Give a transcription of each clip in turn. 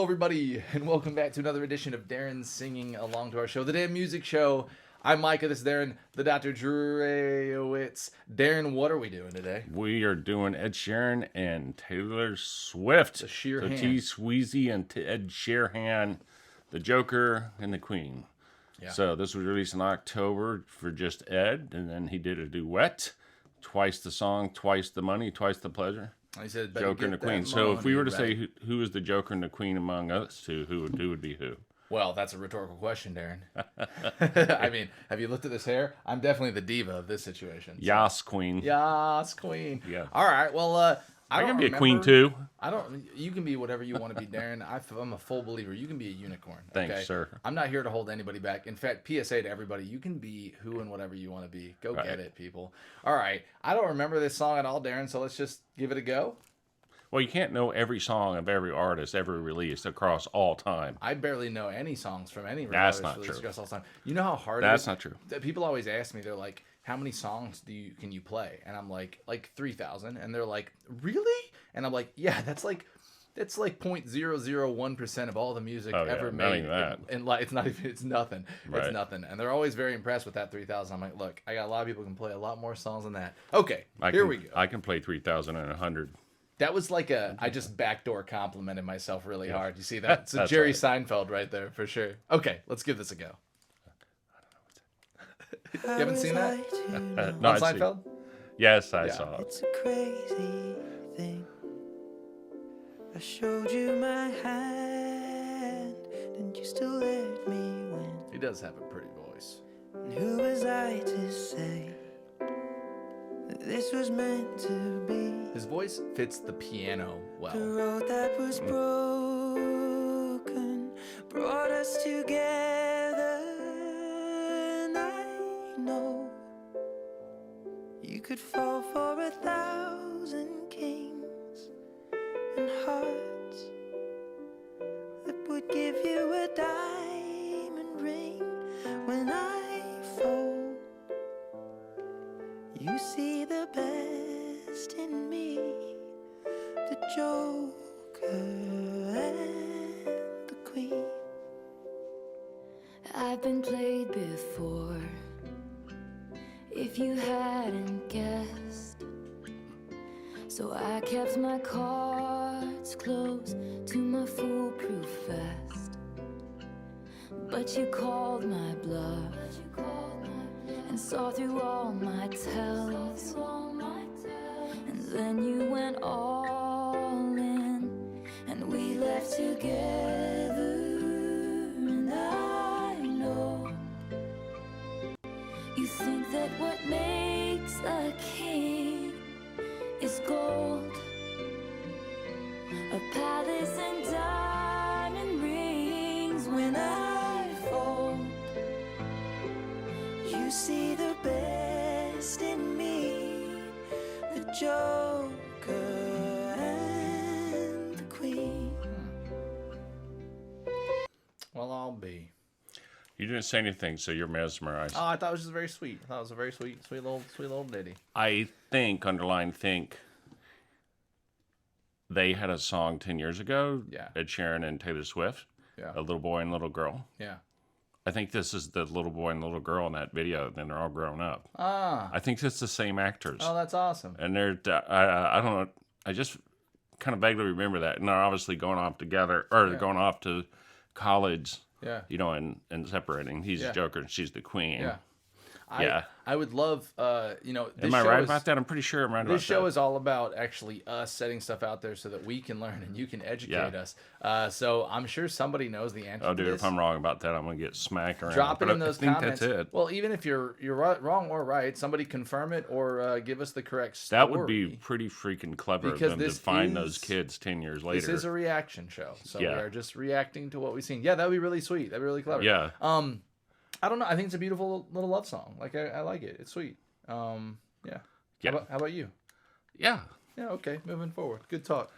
Hello, everybody, and welcome back to another edition of Darren Singing Along to our show, The Damn Music Show. I'm Micah, this is Darren, the Dr. Drewowitz. Darren, what are we doing today? We are doing Ed Sheeran and Taylor Swift. The Sheer so Hand. T-Sweezy and Ed Sheeran, the Joker and the Queen. Yeah. So this was released in October for just Ed, and then he did a duet. Twice the song, twice the money, twice the pleasure. I said Joker and the Queen. So if we were to say who is the Joker and the Queen among us two, who would be who? Well, that's a rhetorical question, Darren. I mean, have you looked at this hair? I'm definitely the diva of this situation. So. Yas, Queen. Yas, Queen. Yeah. All right. Well, I can be a queen too. You can be whatever you want to be, Darren. I'm a full believer. You can be a unicorn. Thanks, okay? sir. I'm not here to hold anybody back. In fact, PSA to everybody: you can be who and whatever you want to be. Go get it, people. All right. I don't remember this song at all, Darren. So let's just give it a go. Well, you can't know every song of every artist, every release across all time. I barely know any songs from any That's artist not release true. across all time. You know how hard That's it is? not true. People always ask me, they're like, how many songs can you play? And I'm like 3,000. And they're like, really? And I'm like, yeah, that's like 0.001% of all the music ever made. Not even that. And it's nothing. Right. It's nothing. And they're always very impressed with that 3,000. I'm like, look, I got a lot of people who can play a lot more songs than that. Okay, here we go. I can play 3,100. That was like I just backdoor complimented myself really hard. You see that? It's a That's Jerry right. Seinfeld right there for sure. Okay, let's give this a go. You haven't seen that? No, On I'd see. Seinfeld? Yes, I saw it. It's a crazy thing. I showed you my hand, and you still let me win. He does have a pretty voice. And who was I to say that this was meant to be? His voice fits the piano The well. road that was broken brought us together, and I know you could fall for 1,000 kings and hearts that would give you a diamond ring. When I fold, you see the best in me, the Joker and the Queen. I've been played before, if you hadn't guessed. So I kept my cards close to my foolproof vest. But you called my bluff and saw through all my tells. And then you went all in, and we left together. And I know you think that what makes a king is gold, a palace and diamond rings. When I fold, You see the best in me, the Joker and the Queen. Well, I'll be. You didn't say anything, so you're mesmerized. Oh, I thought it was just very sweet. I thought it was a very sweet little ditty. I think, underline think, they had a song 10 years ago, Yeah. Ed Sheeran and Taylor Swift, Yeah. A Little Boy and Little Girl. Yeah. I think this is the little boy and little girl in that video, and they're all grown up. Ah. I think it's the same actors. Oh, that's awesome. And they're, I don't know, I just kind of vaguely remember that. And they're obviously going off together, or they're going off to college, Yeah. you know, and separating. He's the Joker and she's the Queen. Yeah. Yeah. I would love, this Am I show right is- about that? I'm pretty sure I'm right about that. This show is all about actually us setting stuff out there so that we can learn and you can educate us. So I'm sure somebody knows the answer Oh, to dude, this. if I'm wrong about that, I'm going to get smacked around. Drop it But in those I think comments. that's it. Well, even if you're wrong or right, somebody confirm it or give us the correct story. That would be pretty freaking clever of Because them to this find is- those kids 10 years later. This is a reaction show, so we Yeah. are just reacting to what we've seen. Yeah, that would be really sweet. That'd be really clever. Yeah. I don't know. I think it's a beautiful little love song. Like I like it. It's sweet. Yeah. Yeah. How about you? Yeah. Yeah. Okay. Moving forward. Good talk.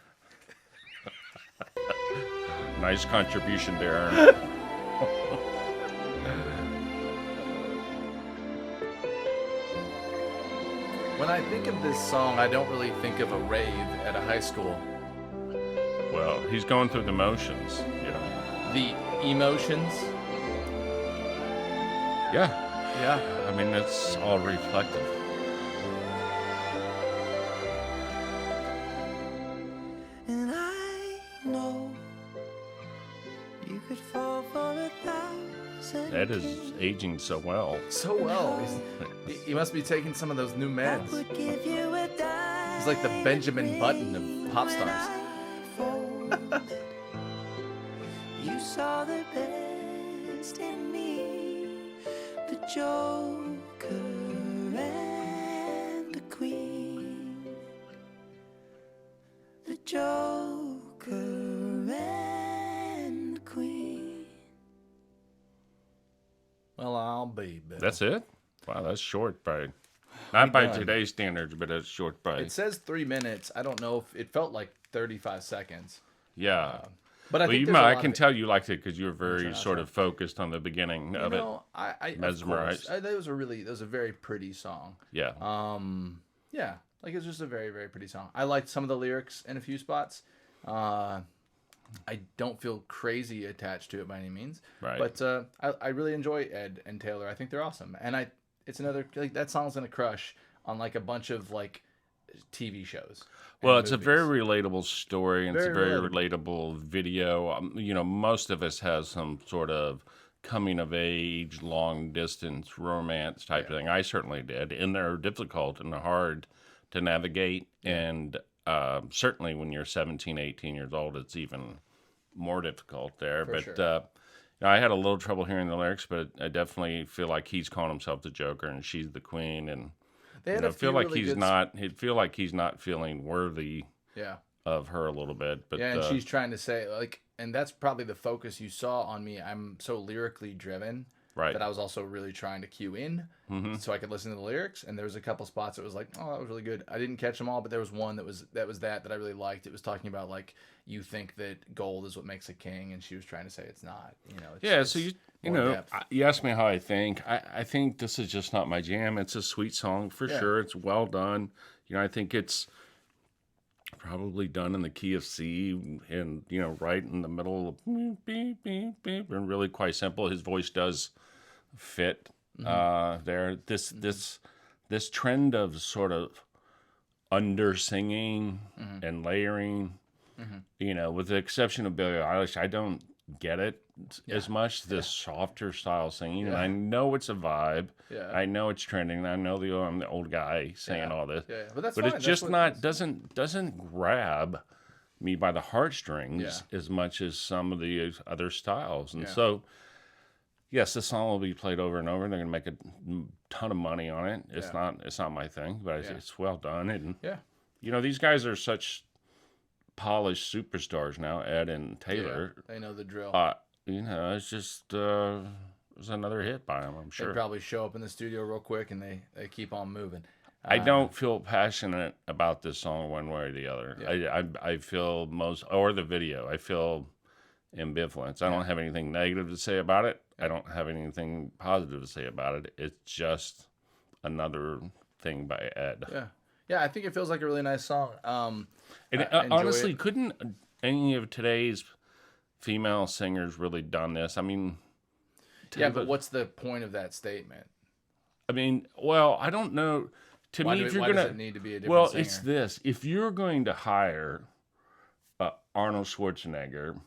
Nice contribution, Darren. When I think of this song, I don't really think of a rave at a high school. well. He's going through the motions, you know. The emotions. Yeah, Yeah. I mean, it's all reflective. And I know you could fall for 1,000 Ed is aging so well. So well. He must be taking some of those new that meds. would give you a dime. He's like the Benjamin Button of pop stars. You saw the best in me, the Joker and the Queen, the Joker and the Queen. Well, I'll be back. That's it? Wow, that's short by... Not by done. today's standards, but it's short by... It says 3 minutes. I don't know if it felt like 35 seconds. Yeah. But I Well, think you there's might, a I lot can of tell you liked it because you were very I'll sort try. of focused on the beginning of you it. know, I Mesmerized. Of course, that was a very pretty song. Yeah. Yeah, like it's just a very, very pretty song. I liked some of the lyrics in a few spots. I don't feel crazy attached to it by any means. Right. But I really enjoy Ed and Taylor. I think they're awesome. And it's another, like, that song's gonna crush on like a bunch of like TV shows. and Well, it's a movies. very relatable story, and it's a Very very relatable video. You know, most of us has some sort of coming of age, long distance romance type thing. I certainly did, and they're difficult and hard to navigate. And certainly when you're 17, 18 years old, it's even more difficult there. But sure. I had a little trouble hearing the lyrics, but I definitely feel like he's calling himself the Joker and she's the Queen, and They had I a feel few like really he's good not. He'd feel like he's not feeling worthy Yeah. of her a little bit. But Yeah, and she's trying to say, like, and that's probably the focus you saw on me. I'm so lyrically driven right. that I was also really trying to cue in so I could listen to the lyrics. And there was a couple spots that was like, oh, that was really good. I didn't catch them all, but there was one that was that I really liked. It was talking about, like, you think that gold is what makes a king, and she was trying to say it's not. You know. Yeah, it's so you more know, depth. you asked me how I think. I think this is just not my jam. It's a sweet song for sure. It's well done. You know, I think it's probably done in the key of C, and you know, right in the middle of beep beep beep, and really quite simple. His voice does fit there. This trend of sort of under singing and layering. You know, with the exception of Billie Eilish, I don't get it as much. This softer style singing, and I know it's a vibe. Yeah. I know it's trending. I know I'm the old guy saying all this. Yeah, but that's But fine. it's That's just what not it doesn't grab me by the heartstrings Yeah. as much as some of the other styles. And Yeah. so, yes, the song will be played over and over. They're going to make a ton of money on it. It's not my thing, but it's well done. And Yeah. you know, these guys are such polished superstars now, Ed and Taylor. Yeah, they know the drill. You know, it's just it was another hit by them, I'm They sure. probably show up in the studio real quick, and they keep on moving. I don't feel passionate about this song one way or the other. Yeah. I feel or the video, I feel ambivalence. I don't have anything negative to say about it. I don't have anything positive to say about it. It's just another thing by Ed. Yeah. Yeah, I think it feels like a really nice song. And I enjoy honestly, it. couldn't any of today's female singers really done this? I mean, Yeah, but what's the point of that statement? I mean, well, I don't know. To Why, me, do if it, you're why gonna, does it need to be a different well, singer? it's this: if you're going to hire Arnold Schwarzenegger,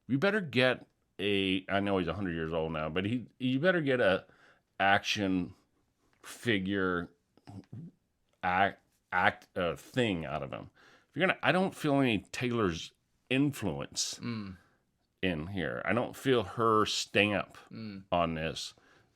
you better get a. I know he's 100 years old now, but you better get a action figure act thing out of him. If you're gonna, I don't feel any Taylor's influence in here. I don't feel her stamp on this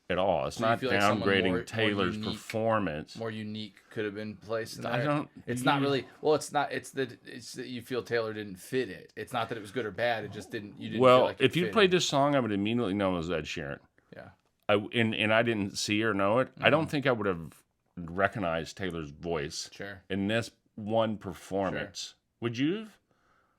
at all. It's So you not feel like someone downgrading more Taylor's unique- performance. More unique could have been placed in there. I don't. It's not really. Well, it's not. It's that you feel Taylor didn't fit it. It's not that it was good or bad. It just didn't. You didn't. Well, feel like it if you fit played it. this song, I would immediately know it was Ed Sheeran. Yeah. And I didn't see or know it. I don't think I would have recognized Taylor's voice Sure. in this one performance. Would you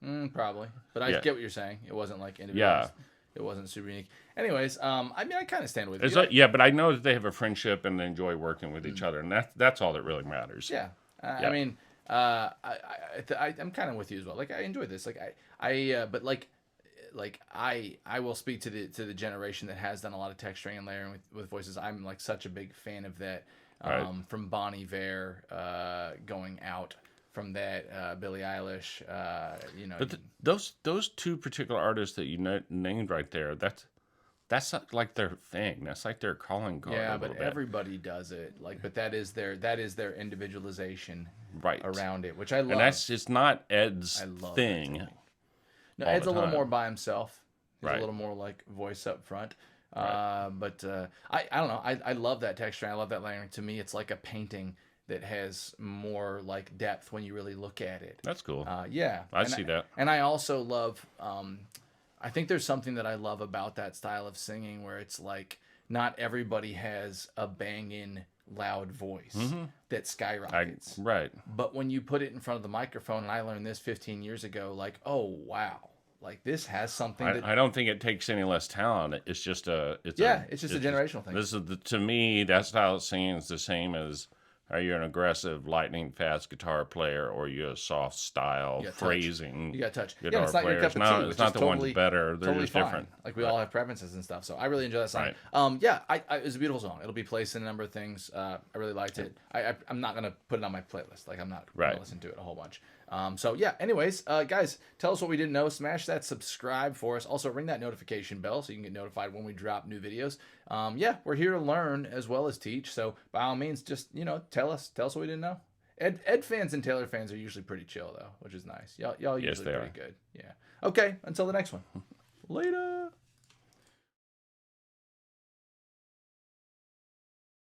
have? Probably. But I Yeah. get what you're saying. It wasn't like individualized. It wasn't super unique. Anyways, I mean, I kind of stand with It's you. like, yeah, but I know that they have a friendship and they enjoy working with each other, and that's all that really matters. Yeah. Yeah. I mean, I'm kind of with you as well. Like I enjoy this. But I will speak to the generation that has done a lot of texturing and layering with voices. I'm like such a big fan of that. From Bon Iver, going out from that, Billie Eilish, But those two particular artists that you named right there, that's not like their thing. That's like their calling card. yeah, a but little bit. everybody does it. Like, but that is their individualization Right. around it, which I love. And that's it's not Ed's I love that thing. to me. No, all Ed's the a little time. more by himself. He's Right. a little more like voice up front. Right. But I don't know. I love that texture. I love that layering. To me, it's like a painting that has more like depth when you really look at it. That's cool. Yeah, I see that. And I also love. I think there's something that I love about that style of singing where it's like not everybody has a banging loud voice that skyrockets. Right. But when you put it in front of the microphone, and I learned this 15 years ago, like, oh wow, like this has something that I don't think it takes any less talent. It's just it's just a generational thing. This is to me, that style of singing is the same as are you an aggressive, lightning fast guitar player, or are you a soft style, phrasing You got touch. guitar It's not player? your cup of tea. It's not the one's better. They're Totally just fine. different. Like we all have preferences and stuff. So I really enjoy that song. Right. Yeah, it was a beautiful song. It'll be placed in a number of things. I really liked it. I'm not gonna put it on my playlist. Like I'm not gonna listen to it a whole bunch. So yeah. Anyways, guys, tell us what we didn't know. Smash that subscribe for us. Also ring that notification bell so you can get notified when we drop new videos. Yeah, we're here to learn as well as teach. So by all means, just tell us what we didn't know. Ed fans and Taylor fans are usually pretty chill though, which is nice. Y'all usually pretty good. Yeah. Okay. Until the next one. Later.